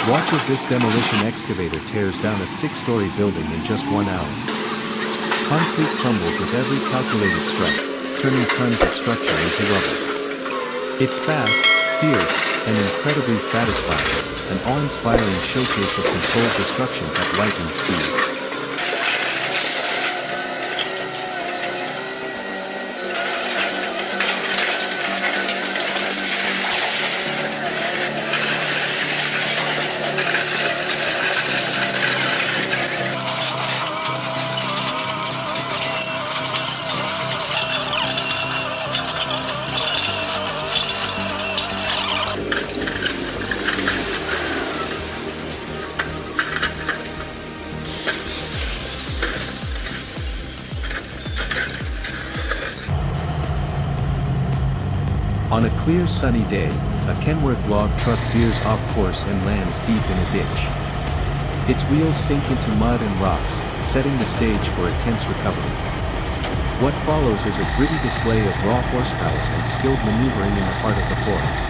Watch as this demolition excavator tears down a 6-story building in just 1 hour. Concrete crumbles with every calculated strike, turning tons of structure into rubble. It's fast, fierce, and incredibly satisfying, an awe-inspiring showcase of controlled destruction at lightning speed. On a clear sunny day, a Kenworth log truck veers off course and lands deep in a ditch. Its wheels sink into mud and rocks, setting the stage for a tense recovery. What follows is a gritty display of raw horsepower and skilled maneuvering in the heart of the forest.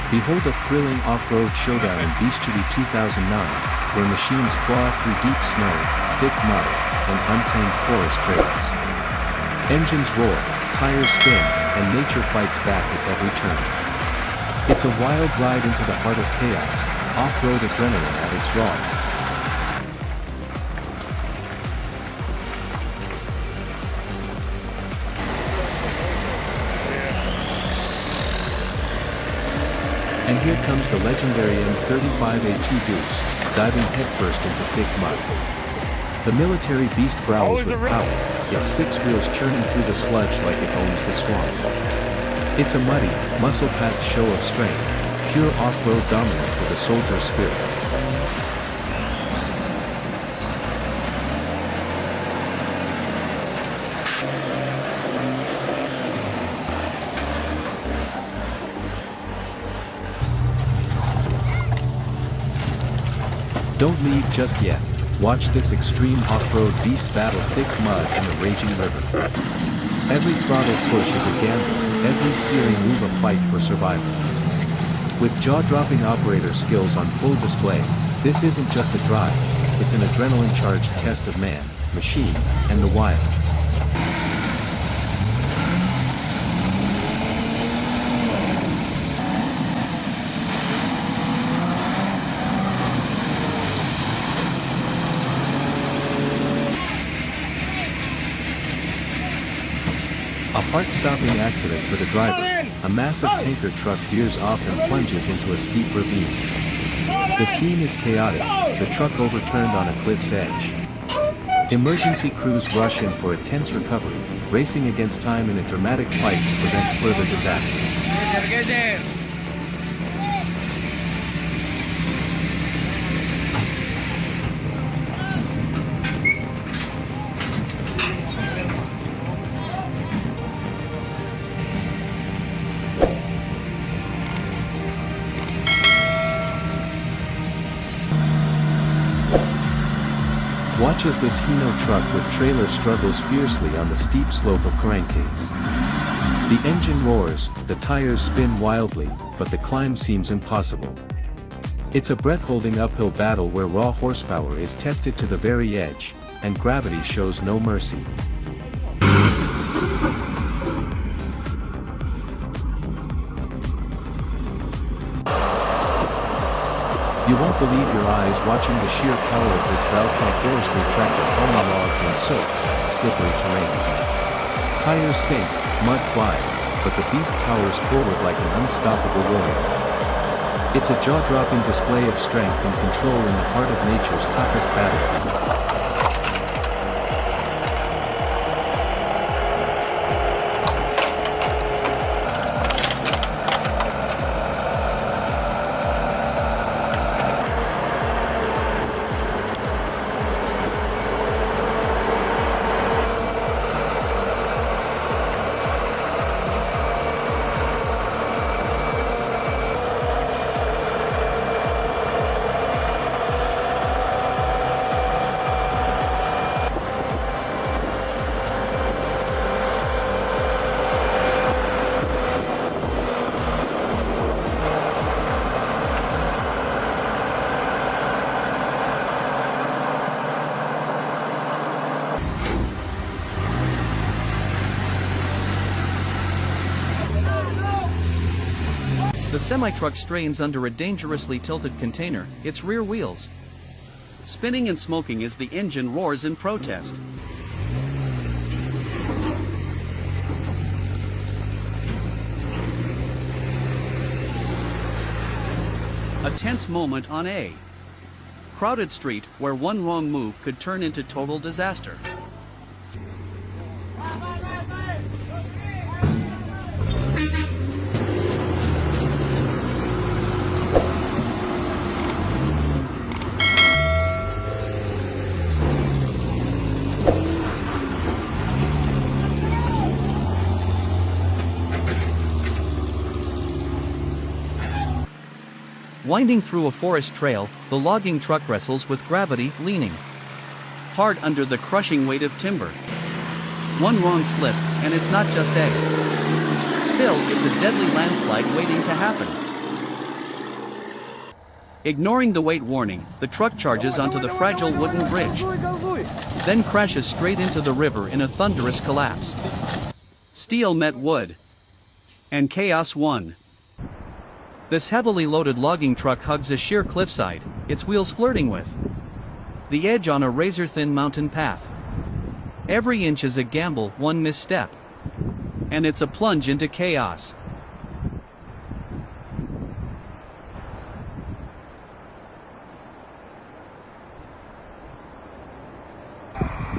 Behold a thrilling off-road showdown in Beastly 2009, where machines claw through deep snow, thick mud, and untamed forest trails. Engines roar, tires spin, and nature fights back at every turn. It's a wild ride into the heart of chaos, off-road adrenaline at its rawest. And here comes the legendary M35A2 Deuce, diving headfirst into thick mud. The military beast growls with power, its 6 wheels churning through the sludge like it owns the swamp. It's a muddy, muscle-packed show of strength, pure off-road dominance with a soldier's spirit. Don't leave just yet. Watch this extreme off-road beast battle thick mud and the raging river. Every throttle push is a gamble, every steering move a fight for survival. With jaw-dropping operator skills on full display, this isn't just a drive, it's an adrenaline-charged test of man, machine, and the wild. A heart-stopping accident for the driver. A massive tanker truck veers off and plunges into a steep ravine. The scene is chaotic, the truck overturned on a cliff's edge. Emergency crews rush in for a tense recovery, racing against time in a dramatic fight to prevent further disaster. Watch as this Hino truck with trailer struggles fiercely on the steep slope of Carancades. The engine roars, the tires spin wildly, but the climb seems impossible. It's a breath-holding uphill battle where raw horsepower is tested to the very edge, and gravity shows no mercy. You won't believe your eyes watching the sheer power of this Valtrak forestry tractor hauling logs in soaked, slippery terrain. Tires sink, mud flies, but the beast powers forward like an unstoppable warrior. It's a jaw-dropping display of strength and control in the heart of nature's toughest battlefield. semi-truck strains under a dangerously tilted container, its rear wheels spinning and smoking as the engine roars in protest. A tense moment on a crowded street where one wrong move could turn into total disaster. Winding through a forest trail, the logging truck wrestles with gravity, leaning hard under the crushing weight of timber. One wrong slip, and it's not just a spill, it's a deadly landslide waiting to happen. Ignoring the weight warning, the truck charges onto the fragile wooden bridge, then crashes straight into the river in a thunderous collapse. Steel met wood, and chaos won. This heavily loaded logging truck hugs a sheer cliffside, its wheels flirting with the edge on a razor-thin mountain path. Every inch is a gamble, one misstep, and it's a plunge into chaos.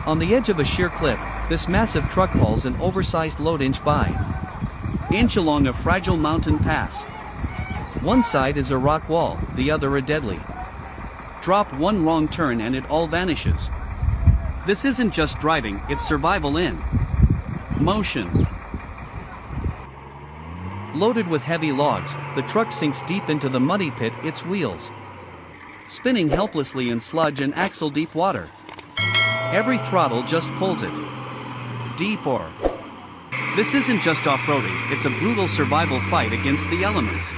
On the edge of a sheer cliff, this massive truck hauls an oversized load inch by inch along a fragile mountain pass. One side is a rock wall, the other a deadly drop. One wrong turn and it all vanishes. This isn't just driving, it's survival in motion. Loaded with heavy logs, the truck sinks deep into the muddy pit, its wheels spinning helplessly in sludge and axle-deep water. Every throttle just pulls it deeper. This isn't just off-roading, it's a brutal survival fight against the elements.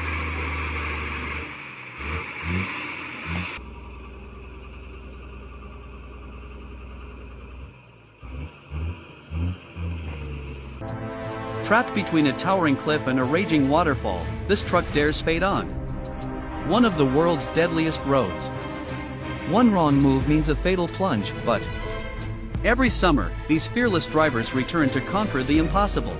Trapped between a towering cliff and a raging waterfall, this truck dares fade on one of the world's deadliest roads. One wrong move means a fatal plunge, but every summer, these fearless drivers return to conquer the impossible.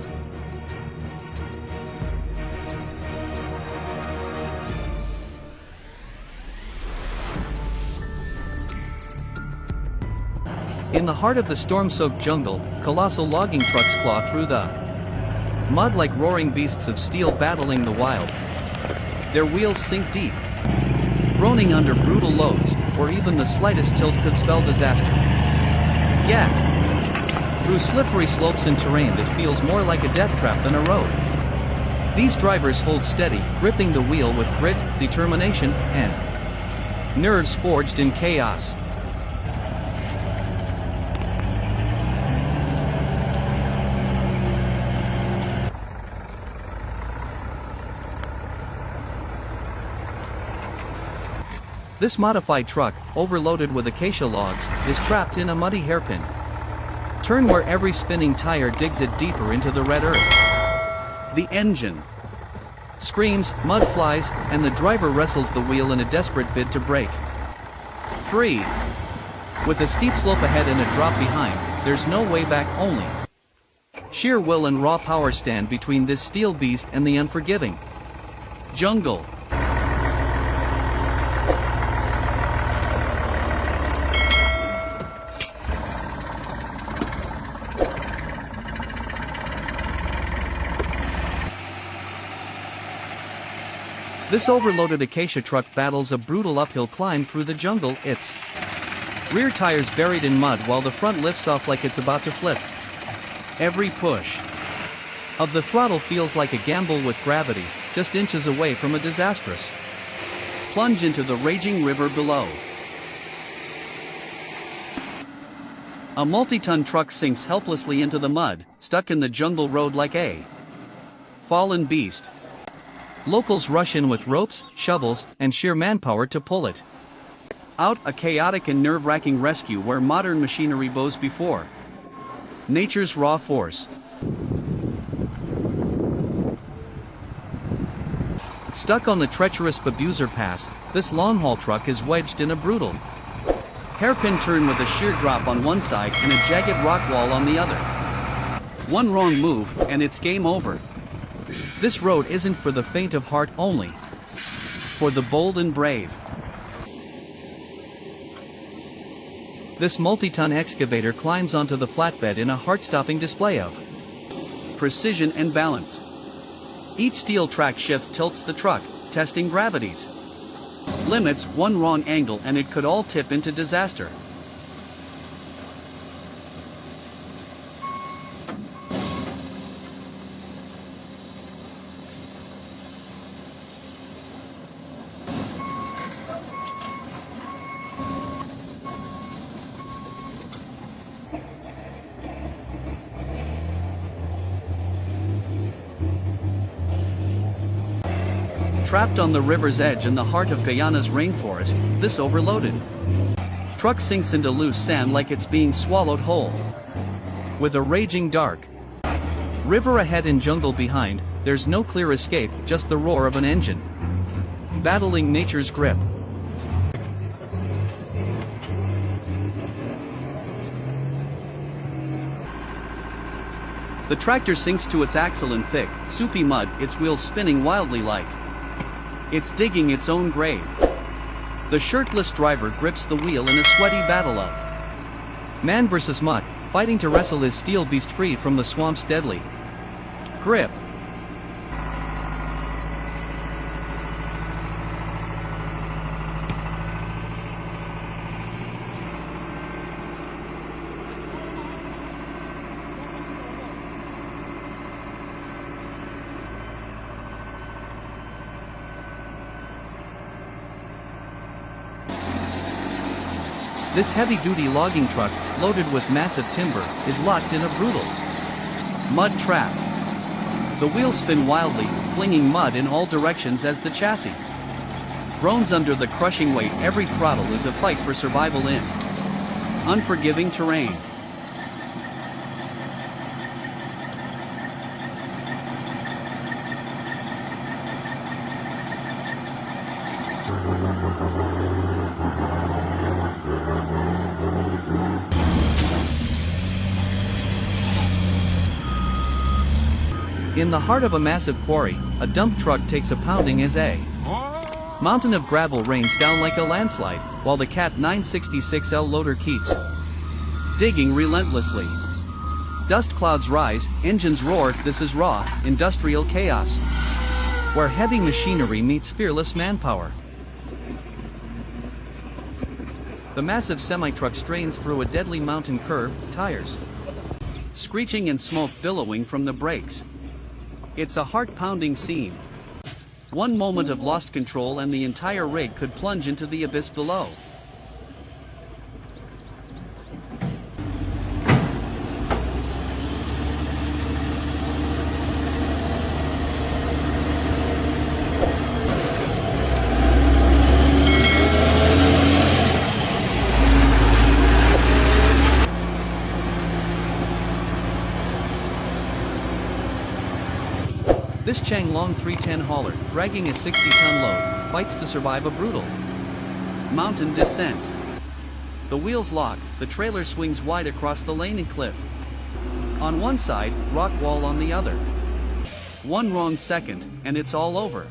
In the heart of the storm-soaked jungle, colossal logging trucks claw through the mud like roaring beasts of steel battling the wild. Their wheels sink deep, groaning under brutal loads, or even the slightest tilt could spell disaster. Yet, through slippery slopes and terrain that feels more like a death trap than a road, these drivers hold steady, gripping the wheel with grit, determination, and nerves forged in chaos. This modified truck, overloaded with acacia logs, is trapped in a muddy hairpin turn where every spinning tire digs it deeper into the red earth. The engine screams, mud flies, and the driver wrestles the wheel in a desperate bid to break free. With a steep slope ahead and a drop behind, there's no way back, only sheer will and raw power stand between this steel beast and the unforgiving jungle. This overloaded acacia truck battles a brutal uphill climb through the jungle, its rear tires buried in mud while the front lifts off like it's about to flip. Every push of the throttle feels like a gamble with gravity, just inches away from a disastrous plunge into the raging river below. A multi-ton truck sinks helplessly into the mud, stuck in the jungle road like a fallen beast. Locals rush in with ropes, shovels, and sheer manpower to pull it out, a chaotic and nerve-wracking rescue where modern machinery bows before nature's raw force. Stuck on the treacherous Babuser Pass, this long-haul truck is wedged in a brutal hairpin turn with a sheer drop on one side and a jagged rock wall on the other. One wrong move, and it's game over. This road isn't for the faint of heart only. For the bold and brave. This multi-ton excavator climbs onto the flatbed in a heart-stopping display of precision and balance. Each steel track shift tilts the truck, testing gravity's limits. One wrong angle and it could all tip into disaster. Trapped on the river's edge in the heart of Guyana's rainforest, this overloaded truck sinks into loose sand like it's being swallowed whole. With a raging dark river ahead and jungle behind, there's no clear escape, just the roar of an engine battling nature's grip. The tractor sinks to its axle in thick, soupy mud, its wheels spinning wildly like it's digging its own grave. The shirtless driver grips the wheel in a sweaty battle of man versus mutt, fighting to wrestle his steel beast free from the swamp's deadly grip. This heavy-duty logging truck, loaded with massive timber, is locked in a brutal mud trap. The wheels spin wildly, flinging mud in all directions as the chassis groans under the crushing weight. Every throttle is a fight for survival in unforgiving terrain. In the heart of a massive quarry, a dump truck takes a pounding as a mountain of gravel rains down like a landslide, while the Cat 966L loader keeps digging relentlessly. Dust clouds rise, engines roar. This is raw, industrial chaos, where heavy machinery meets fearless manpower. The massive semi-truck strains through a deadly mountain curve, tires screeching and smoke billowing from the brakes. It's a heart-pounding scene. One moment of lost control and the entire rig could plunge into the abyss below. This Changlong 310 hauler, dragging a 60-ton load, fights to survive a brutal mountain descent. The wheels lock, the trailer swings wide across the lane and cliff. On one side, rock wall on the other. One wrong second, and it's all over.